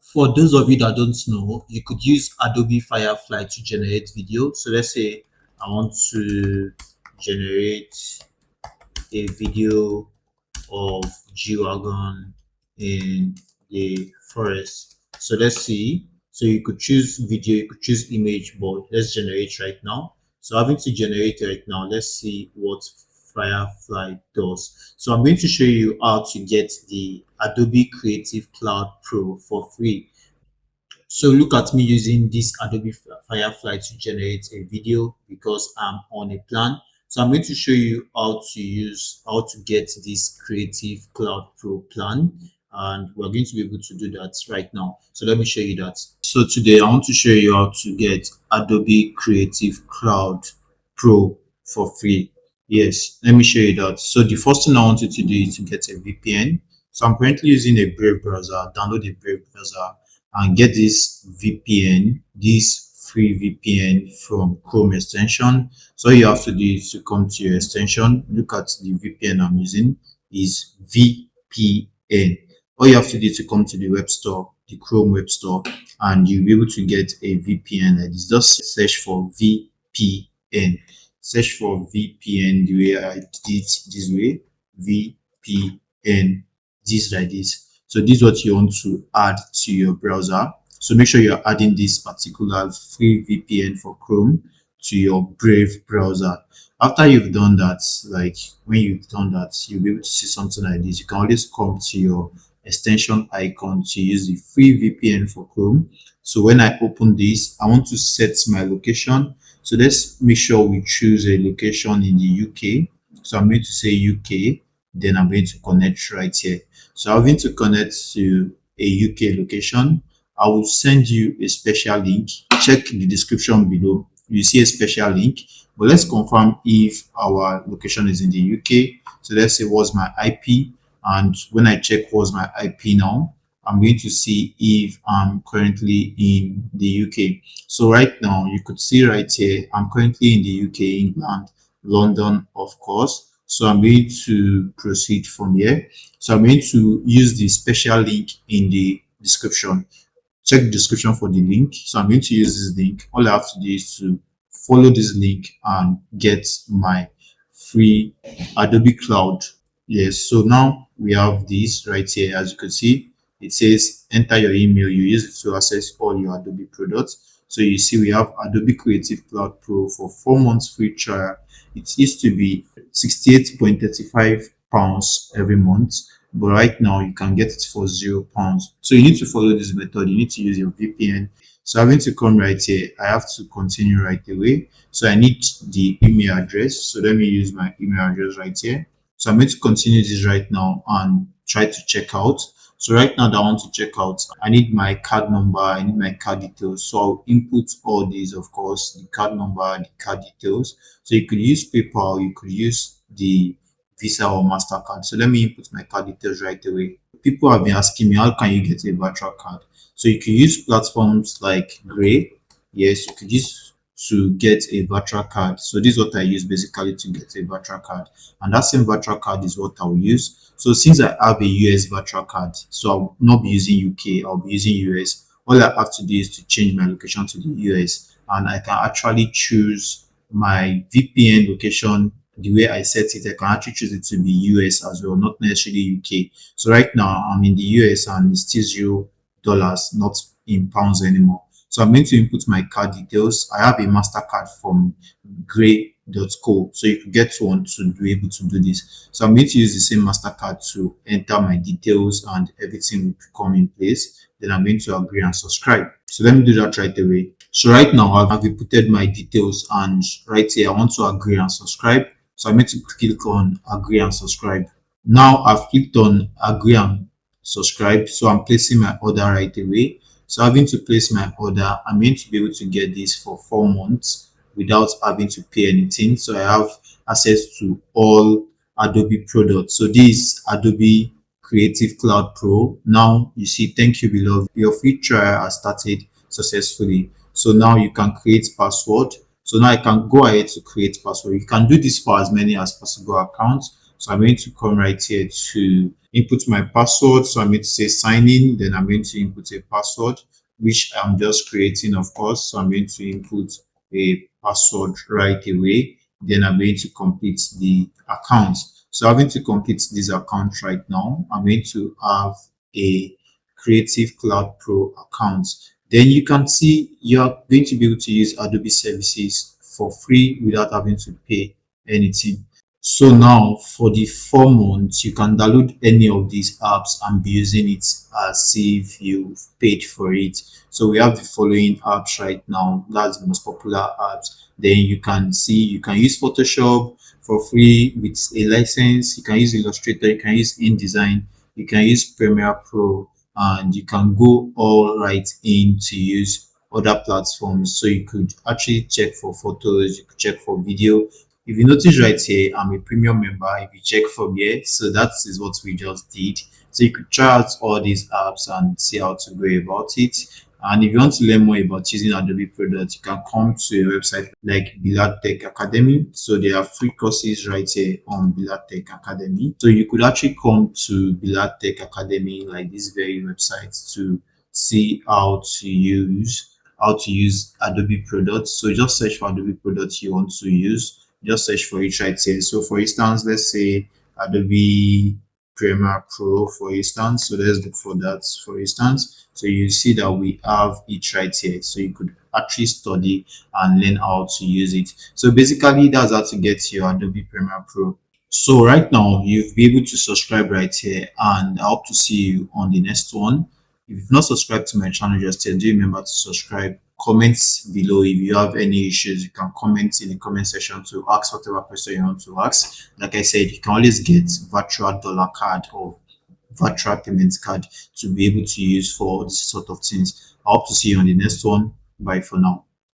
For those of you that don't know, you could use Adobe Firefly to generate video. So let's say I want to generate a video of G-Wagon in the forest. So let's see. So you could choose video, you could choose image, but let's generate right now. So having to generate right now, let's see what Firefly does. So I'm going to show you how to get the Adobe Creative Cloud Pro for free. So look at me using this Adobe Firefly to generate a video because I'm on a plan. So I'm going to show you how to get this Creative Cloud Pro plan, and we're going to be able to do that right now. So let me show you that. So today I want to show you how to get Adobe Creative Cloud Pro for free. Yes, let me show you that. So the first thing I want you to do is to get a VPN. So I'm currently using a Brave browser. Download a Brave browser and get this VPN, this free VPN from Chrome extension. So all you have to do is to come to your extension. Look at the VPN I'm using is VPN. All you have to do is to come to the web store, the Chrome web store, and you'll be able to get a VPN like this. Just search for VPN. Search for VPN the way I did this way. VPN. This like this. So this is what you want to add to your browser. So make sure you're adding this particular free VPN for Chrome to your Brave browser. After you've done that, like when you've done that, you'll be able to see something like this. You can always come to your extension icon to use the free VPN for Chrome. So when I open this, I want to set my location. So let's make sure we choose a location in the UK. So I'm going to say UK, then I'm going to connect right here. So I'm going to connect to a UK location. I will send you a special link. Check the description below. You see a special link, but let's confirm if our location is in the UK. So let's say what's my IP, and when I check what's my IP now, I'm going to see if I'm currently in the UK. So right now you could see right here, I'm currently in the UK, England, London, of course. So I'm going to proceed from here. So I'm going to use the special link in the description. Check the description for the link. So I'm going to use this link. All I have to do is to follow this link and get my free Adobe Cloud. Yes, so now we have this right here. As you can see, it says enter your email. You use it to access all your Adobe products. So you see we have Adobe Creative Cloud Pro for 4 months free trial. It used to be £68.35 every month, but right now you can get it for £0. So you need to follow this method. You need to use your VPN. So I'm going to come right here. I have to continue right away. So I need the email address. So let me use my email address right here. So I'm going to continue this right now and try to check out. So right now that I want to check out, I need my card number, I need my card details. So I'll input all these, of course, the card number, the card details. So you could use PayPal, you could use the Visa or MasterCard. So let me input my card details right away. People have been asking me, how can you get a virtual card? So you can use platforms like Gray. Yes, you could use to get a virtual card. So this is what I use basically to get a virtual card. And that same virtual card is what I'll use. So since I have a US virtual card, so I'll not be using UK, I'll be using US. All I have to do is to change my location to the US, and I can actually choose my VPN location the way I set it. I can actually choose it to be US as well, not necessarily UK. So right now I'm in the US and it's still $0, not in pounds anymore. So I'm going to input my card details. I have a MasterCard from gray.co, so you can get one to be able to do this. So I'm going to use the same MasterCard to enter my details and everything will come in place. Then I'm going to agree and subscribe. So let me do that right away. So right now I've inputted my details, and right here I want to agree and subscribe. So I'm going to click on agree and subscribe. Now I've clicked on agree and subscribe. So I'm placing my order right away. So having to place my order, I'm going to be able to get this for 4 months without having to pay anything. So I have access to all Adobe products. So this Adobe Creative Cloud Pro. Now you see, thank you beloved. Your free trial has started successfully. So now you can create password. So now I can go ahead to create password. You can do this for as many as possible accounts. So I'm going to come right here to input my password. So I'm going to say sign in, then I'm going to input a password, which I'm just creating, of course. So I'm going to input a password right away. Then I'm going to complete the account. So I'm going to complete this account right now. I'm going to have a Creative Cloud Pro account. Then you can see you're going to be able to use Adobe services for free without having to pay anything. So now for the 4 months, you can download any of these apps and be using it as if you've paid for it. So we have the following apps right now. That's the most popular apps. Then you can see you can use Photoshop for free with a license. You can use Illustrator, you can use InDesign, you can use Premiere Pro, and you can go all right in to use other platforms. So you could actually check for photos, you could check for video. If you notice right here, I'm a premium member. If you check from here, so that is what we just did. So you could try out all these apps and see how to go about it. And if you want to learn more about using Adobe products, you can come to a website like Bilad Tech Academy. So there are free courses right here on Bilad Tech Academy. So you could actually come to Bilad Tech Academy, like this very website, to see how to use Adobe products. So just search for Adobe products you want to use. Just search for it right here. So for instance, let's say Adobe Premiere Pro, for instance. So let's look for that, for instance. So you see that we have it right here. So you could actually study and learn how to use it. So basically, that's how to get your Adobe Premiere Pro. So right now, you'll be able to subscribe right here, and I hope to see you on the next one. If you've not subscribed to my channel just yet, do remember to subscribe. Comments below if you have any issues. You can comment in the comment section to ask whatever question you want to ask. Like I said, you can always get virtual dollar card or virtual payment card to be able to use for this sort of things. I hope to see you on the next one. Bye for now.